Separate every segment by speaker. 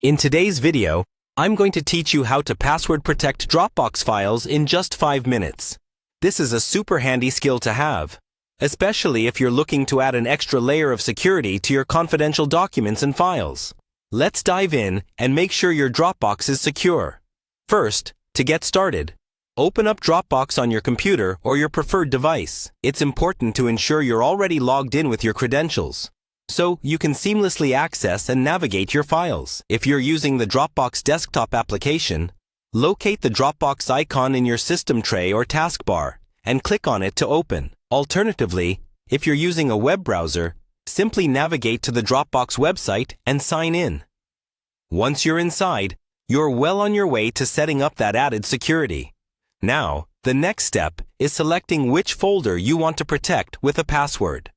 Speaker 1: In today's video, I'm going to teach you how to password protect Dropbox files in just 5 minutes. This is a super handy skill to have, especially if you're looking to add an extra layer of security to your confidential documents and files. Let's dive in and make sure your Dropbox is secure. First, to get started, open up Dropbox on your computer or your preferred device. It's important to ensure you're already logged in with your credentials, so you can seamlessly access and navigate your files. If you're using the Dropbox desktop application, locate the Dropbox icon in your system tray or taskbar and click on it to open. Alternatively, if you're using a web browser, simply navigate to the Dropbox website and sign in. Once you're inside, you're well on your way to setting up that added security. Now, the next step is selecting which folder you want to protect with a password.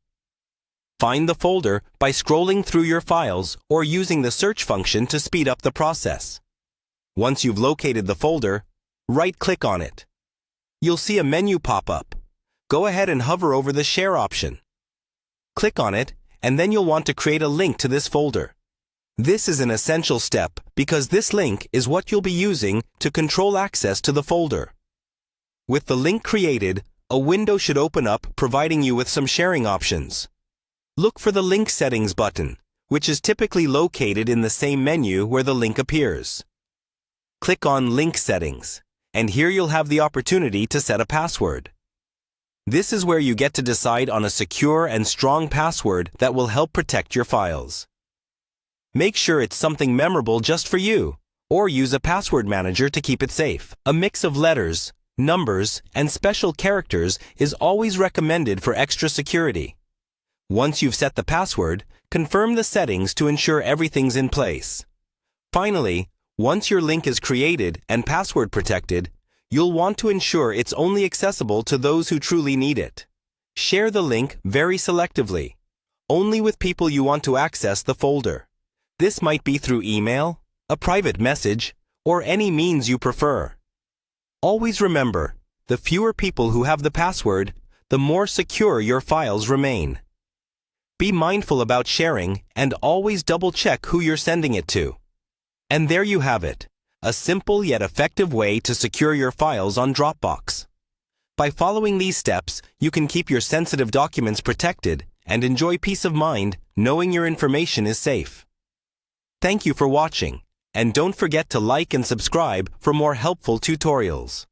Speaker 1: Find the folder by scrolling through your files or using the search function to speed up the process. Once you've located the folder, right-click on it. You'll see a menu pop up. Go ahead and hover over the Share option. Click on it, and then you'll want to create a link to this folder. This is an essential step because this link is what you'll be using to control access to the folder. With the link created, a window should open up providing you with some sharing options. Look for the Link Settings button, which is typically located in the same menu where the link appears. Click on Link Settings, and here you'll have the opportunity to set a password. This is where you get to decide on a secure and strong password that will help protect your files. Make sure it's something memorable just for you, or use a password manager to keep it safe. A mix of letters, numbers, and special characters is always recommended for extra security. Once you've set the password, confirm the settings to ensure everything's in place. Finally, once your link is created and password protected, you'll want to ensure it's only accessible to those who truly need it. Share the link very selectively, only with people you want to access the folder. This might be through email, a private message, or any means you prefer. Always remember, the fewer people who have the password, the more secure your files remain. Be mindful about sharing and always double-check who you're sending it to. And there you have it, a simple yet effective way to secure your files on Dropbox. By following these steps, you can keep your sensitive documents protected and enjoy peace of mind knowing your information is safe. Thank you for watching, and don't forget to like and subscribe for more helpful tutorials.